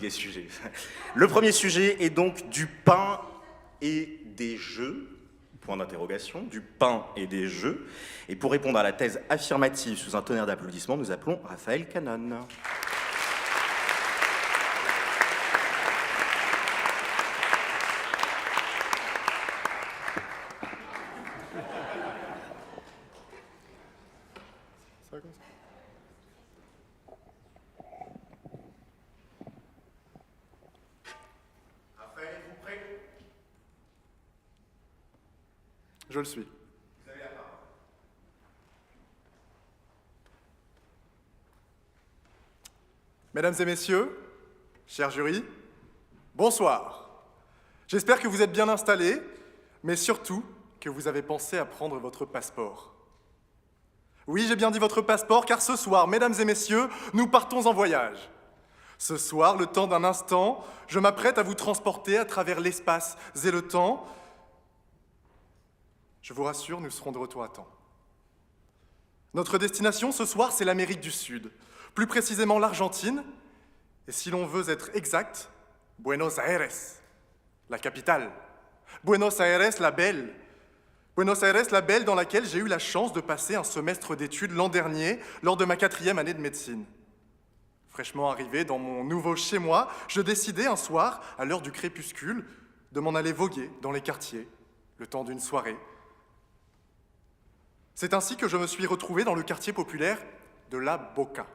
Les sujets. Le premier sujet est donc du pain et des jeux. Point d'interrogation, du pain et des jeux. Et pour répondre à la thèse affirmative sous un tonnerre d'applaudissements, nous appelons Raphaël Canon. Raphaël, êtes-vous prêt? Je le suis. Vous avez la parole. Mesdames et messieurs, cher jury, bonsoir. J'espère que vous êtes bien installés, mais surtout que vous avez pensé à prendre votre passeport. Oui, j'ai bien dit votre passeport, car ce soir, mesdames et messieurs, nous partons en voyage. Ce soir, le temps d'un instant, je m'apprête à vous transporter à travers l'espace et le temps. Je vous rassure, nous serons de retour à temps. Notre destination ce soir, c'est l'Amérique du Sud, plus précisément l'Argentine, et si l'on veut être exact, Buenos Aires, la capitale. Buenos Aires, la belle. Buenos Aires, la belle, dans laquelle j'ai eu la chance de passer un semestre d'études l'an dernier, lors de ma 4e année de médecine. Fraîchement arrivé dans mon nouveau chez-moi, je décidai un soir, à l'heure du crépuscule, de m'en aller voguer dans les quartiers, le temps d'une soirée. C'est ainsi que je me suis retrouvé dans le quartier populaire de La Boca,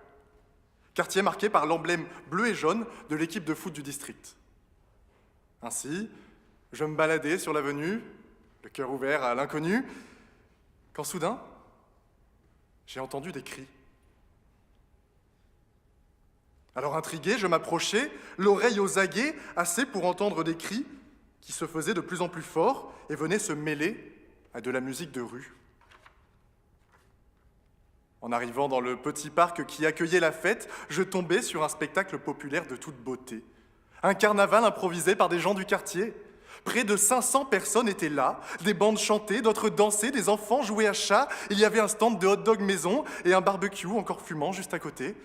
quartier marqué par l'emblème bleu et jaune de l'équipe de foot du district. Ainsi, je me baladais sur l'avenue, le cœur ouvert à l'inconnu, quand soudain, j'ai entendu des cris. Alors intrigué, je m'approchai, l'oreille aux aguets, assez pour entendre des cris qui se faisaient de plus en plus forts et venaient se mêler à de la musique de rue. En arrivant dans le petit parc qui accueillait la fête, je tombais sur un spectacle populaire de toute beauté. Un carnaval improvisé par des gens du quartier. Près de 500 personnes étaient là, des bandes chantaient, d'autres dansaient, des enfants jouaient à chat, il y avait un stand de hot-dog maison et un barbecue encore fumant juste à côté.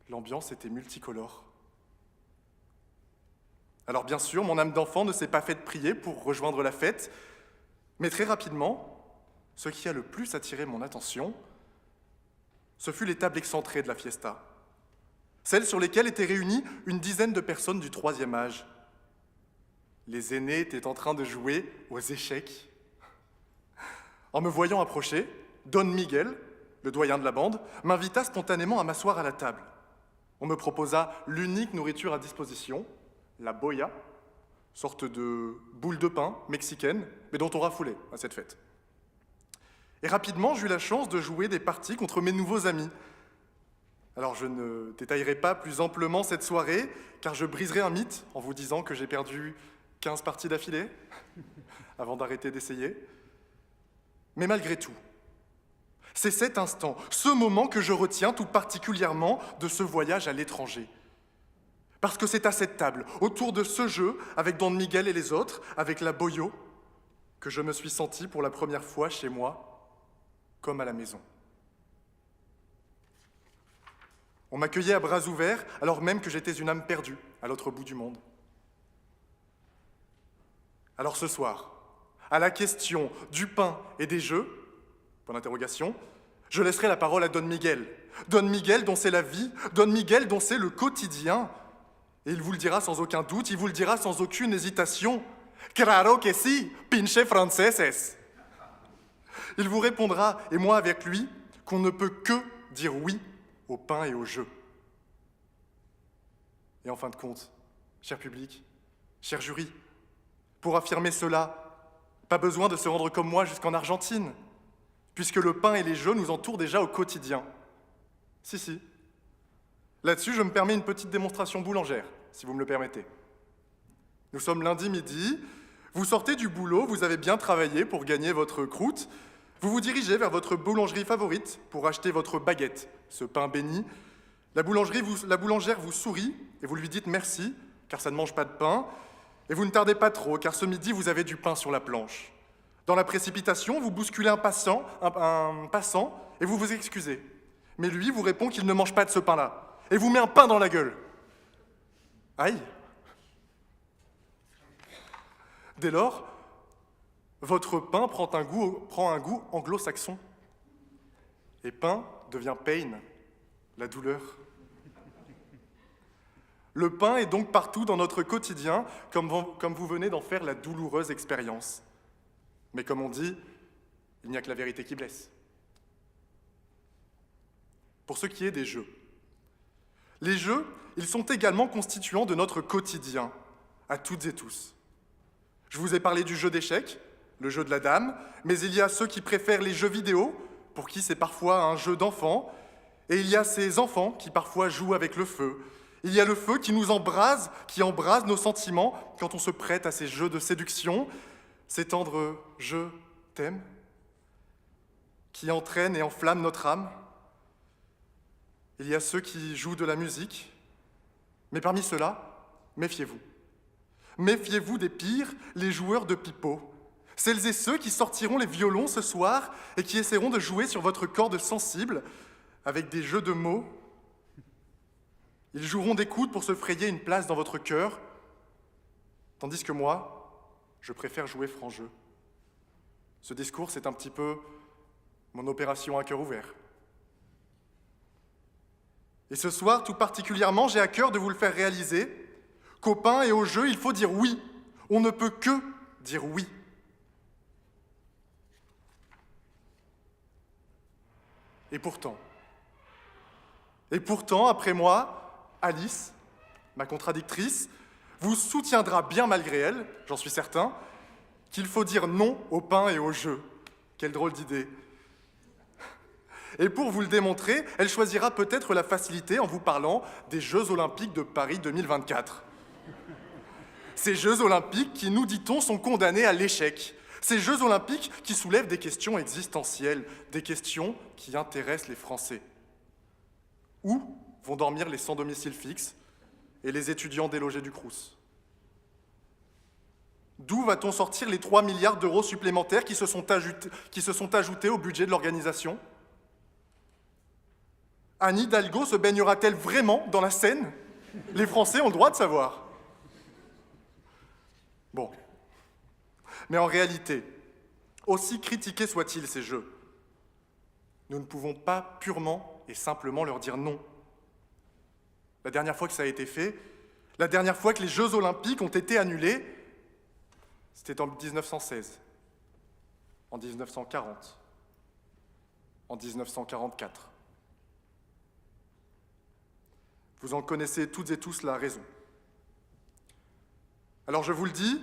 L'ambiance était multicolore. Alors bien sûr, mon âme d'enfant ne s'est pas faite prier pour rejoindre la fête, mais très rapidement, ce qui a le plus attiré mon attention, ce fut les tables excentrées de la fiesta, celles sur lesquelles étaient réunies une dizaine de personnes du 3e âge. Les aînés étaient en train de jouer aux échecs. En me voyant approcher, Don Miguel, le doyen de la bande, m'invita spontanément à m'asseoir à la table. On me proposa l'unique nourriture à disposition, la boya, sorte de boule de pain mexicaine, mais dont on raffolait à cette fête. Et rapidement, j'eus la chance de jouer des parties contre mes nouveaux amis. Alors je ne détaillerai pas plus amplement cette soirée, car je briserai un mythe en vous disant que j'ai perdu 15 parties d'affilée, avant d'arrêter d'essayer. Mais malgré tout, c'est cet instant, ce moment que je retiens tout particulièrement de ce voyage à l'étranger. Parce que c'est à cette table, autour de ce jeu, avec Don Miguel et les autres, avec la boyo, que je me suis senti pour la première fois chez moi, comme à la maison. On m'accueillait à bras ouverts, alors même que j'étais une âme perdue, à l'autre bout du monde. Alors ce soir, à la question du pain et des jeux, point d'interrogation, je laisserai la parole à Don Miguel. Don Miguel dont c'est la vie, Don Miguel dont c'est le quotidien. Et il vous le dira sans aucun doute, il vous le dira sans aucune hésitation. Claro que si, pinche franceses. Il vous répondra, et moi avec lui, qu'on ne peut que dire oui au pain et au jeu. Et en fin de compte, cher public, cher jury, pour affirmer cela, pas besoin de se rendre comme moi jusqu'en Argentine, puisque le pain et les jeux nous entourent déjà au quotidien. Si. Là-dessus, je me permets une petite démonstration boulangère, si vous me le permettez. Nous sommes lundi midi, vous sortez du boulot, vous avez bien travaillé pour gagner votre croûte, vous vous dirigez vers votre boulangerie favorite pour acheter votre baguette, ce pain béni. La boulangère vous sourit et vous lui dites merci, car ça ne mange pas de pain, et vous ne tardez pas trop, car ce midi, vous avez du pain sur la planche. Dans la précipitation, vous bousculez un passant, et vous vous excusez. Mais lui vous répond qu'il ne mange pas de ce pain-là, et vous met un pain dans la gueule. Aïe! Dès lors, votre pain prend un goût anglo-saxon. Et pain devient pain, la douleur. Le pain est donc partout dans notre quotidien, comme vous venez d'en faire la douloureuse expérience. Mais comme on dit, il n'y a que la vérité qui blesse. Pour ce qui est des jeux. Les jeux, ils sont également constituants de notre quotidien, à toutes et tous. Je vous ai parlé du jeu d'échecs, le jeu de la dame, mais il y a ceux qui préfèrent les jeux vidéo, pour qui c'est parfois un jeu d'enfant, et il y a ces enfants qui parfois jouent avec le feu. Il y a le feu qui nous embrase, qui embrase nos sentiments quand on se prête à ces jeux de séduction, ces tendres « je t'aime » qui entraînent et enflamment notre âme. Il y a ceux qui jouent de la musique, mais parmi ceux-là, méfiez-vous. Méfiez-vous des pires, les joueurs de pipeau. Celles et ceux qui sortiront les violons ce soir et qui essaieront de jouer sur votre corde sensible avec des jeux de mots. Ils joueront des coudes pour se frayer une place dans votre cœur, tandis que moi, je préfère jouer franc jeu. Ce discours, c'est un petit peu mon opération à cœur ouvert. Et ce soir, tout particulièrement, j'ai à cœur de vous le faire réaliser qu'au pain et au jeu, il faut dire oui. On ne peut que dire oui. Et pourtant, après moi, Alice, ma contradictrice, vous soutiendra bien malgré elle, j'en suis certain, qu'il faut dire non au pain et au jeu. Quelle drôle d'idée. Et pour vous le démontrer, elle choisira peut-être la facilité en vous parlant des Jeux Olympiques de Paris 2024. Ces Jeux Olympiques qui, nous dit-on, sont condamnés à l'échec. Ces Jeux Olympiques qui soulèvent des questions existentielles, des questions qui intéressent les Français. Où vont dormir les sans domicile fixe et les étudiants délogés du Crous? D'où va-t-on sortir les 3 milliards d'euros supplémentaires qui se sont ajoutés au budget de l'organisation? Anne Hidalgo se baignera-t-elle vraiment dans la Seine? Les Français ont le droit de savoir. Bon. Mais en réalité, aussi critiqués soient-ils ces jeux, nous ne pouvons pas purement et simplement leur dire non. La dernière fois que ça a été fait, la dernière fois que les Jeux Olympiques ont été annulés, c'était en 1916, en 1940, en 1944. Vous en connaissez toutes et tous la raison. Alors je vous le dis,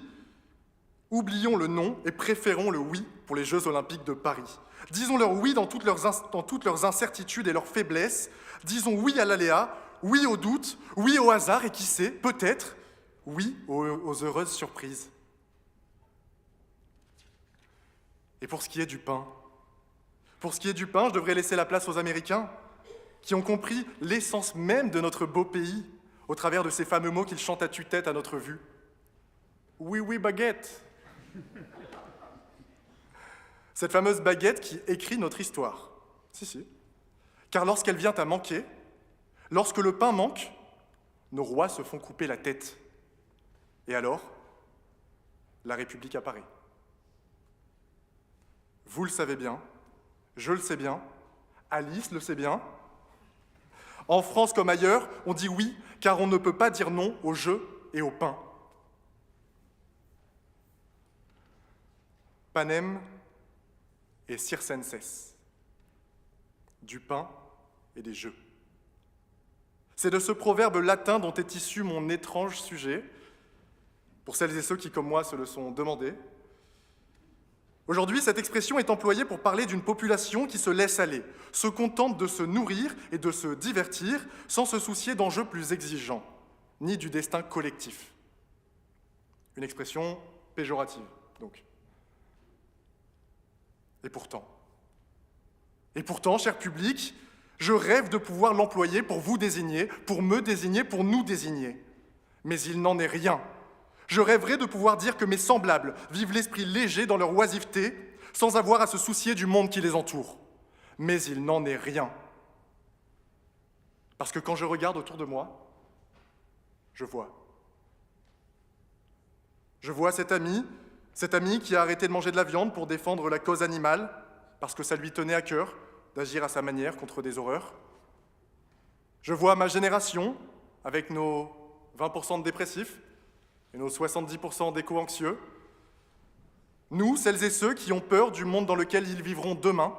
oublions le non et préférons le oui pour les Jeux Olympiques de Paris. Disons-leur oui dans toutes leurs incertitudes et leurs faiblesses. Disons oui à l'aléa, oui au doute, oui au hasard et qui sait, peut-être, oui aux heureuses surprises. Et pour ce qui est du pain, je devrais laisser la place aux Américains, qui ont compris l'essence même de notre beau pays, au travers de ces fameux mots qu'ils chantent à tue-tête à notre vue. Oui, oui, baguette. Cette fameuse baguette qui écrit notre histoire. Si. Car lorsqu'elle vient à manquer, lorsque le pain manque, nos rois se font couper la tête. Et alors, la République apparaît. Vous le savez bien, je le sais bien, Alice le sait bien. En France comme ailleurs, on dit oui, car on ne peut pas dire non au jeu et au pain. Panem et circenses, du pain et des jeux. C'est de ce proverbe latin dont est issu mon étrange sujet, pour celles et ceux qui, comme moi, se le sont demandé. Aujourd'hui, cette expression est employée pour parler d'une population qui se laisse aller, se contente de se nourrir et de se divertir sans se soucier d'enjeux plus exigeants, ni du destin collectif. Une expression péjorative, donc. Et pourtant, cher public, je rêve de pouvoir l'employer pour vous désigner, pour me désigner, pour nous désigner. Mais il n'en est rien. Je rêverais de pouvoir dire que mes semblables vivent l'esprit léger dans leur oisiveté, sans avoir à se soucier du monde qui les entoure. Mais il n'en est rien. Parce que quand je regarde autour de moi, je vois. Je vois cet ami qui a arrêté de manger de la viande pour défendre la cause animale, parce que ça lui tenait à cœur d'agir à sa manière contre des horreurs. Je vois ma génération, avec nos 20% de dépressifs et nos 70% d'éco-anxieux. Nous, celles et ceux qui ont peur du monde dans lequel ils vivront demain.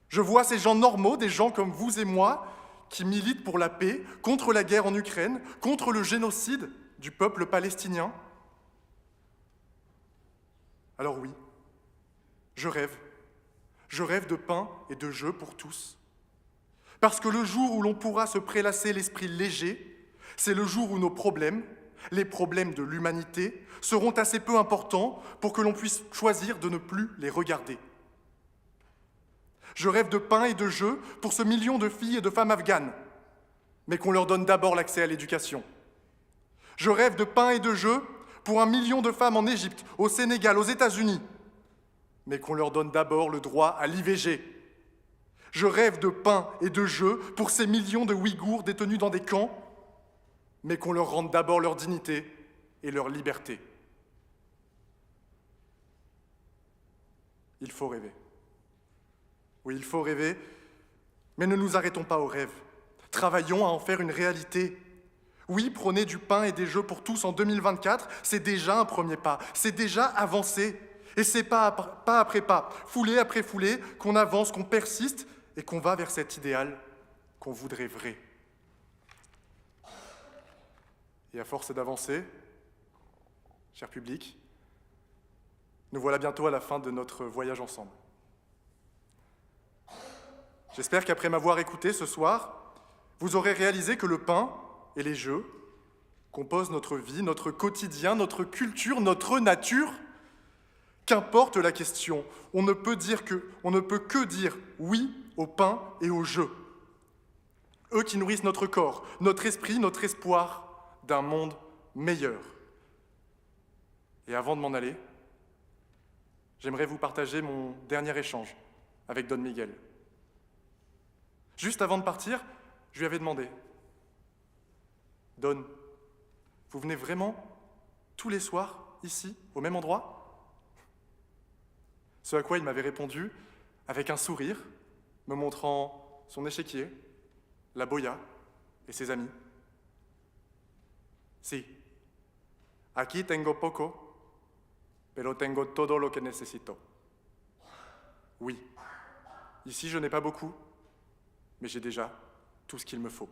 Je vois ces gens normaux, des gens comme vous et moi, qui militent pour la paix, contre la guerre en Ukraine, contre le génocide du peuple palestinien. Alors oui, je rêve. Je rêve de pain et de jeux pour tous. Parce que le jour où l'on pourra se prélasser l'esprit léger, c'est le jour où nos problèmes, les problèmes de l'humanité, seront assez peu importants pour que l'on puisse choisir de ne plus les regarder. Je rêve de pain et de jeux pour ce million de filles et de femmes afghanes, mais qu'on leur donne d'abord l'accès à l'éducation. Je rêve de pain et de jeux pour 1 million de femmes en Égypte, au Sénégal, aux États-Unis, mais qu'on leur donne d'abord le droit à l'IVG. Je rêve de pain et de jeux pour ces millions de Ouïghours détenus dans des camps, mais qu'on leur rende d'abord leur dignité et leur liberté. Il faut rêver. Oui, il faut rêver, mais ne nous arrêtons pas aux rêves. Travaillons à en faire une réalité. Oui, prôner du pain et des jeux pour tous en 2024, c'est déjà un premier pas, c'est déjà avancer. Et c'est pas après pas, foulée après foulée, qu'on avance, qu'on persiste et qu'on va vers cet idéal qu'on voudrait vrai. Et à force d'avancer, cher public, nous voilà bientôt à la fin de notre voyage ensemble. J'espère qu'après m'avoir écouté ce soir, vous aurez réalisé que le pain et les jeux composent notre vie, notre quotidien, notre culture, notre nature. Qu'importe la question, on ne peut que dire oui au pain et aux jeux. Eux qui nourrissent notre corps, notre esprit, notre espoir d'un monde meilleur. Et avant de m'en aller, j'aimerais vous partager mon dernier échange avec Don Miguel. Juste avant de partir, je lui avais demandé « Don, vous venez vraiment tous les soirs, ici, au même endroit ?» Ce à quoi il m'avait répondu avec un sourire, me montrant son échiquier, la boya et ses amis. « Si, aquí tengo poco, pero tengo todo lo que necesito. » Oui, ici je n'ai pas beaucoup, mais j'ai déjà tout ce qu'il me faut.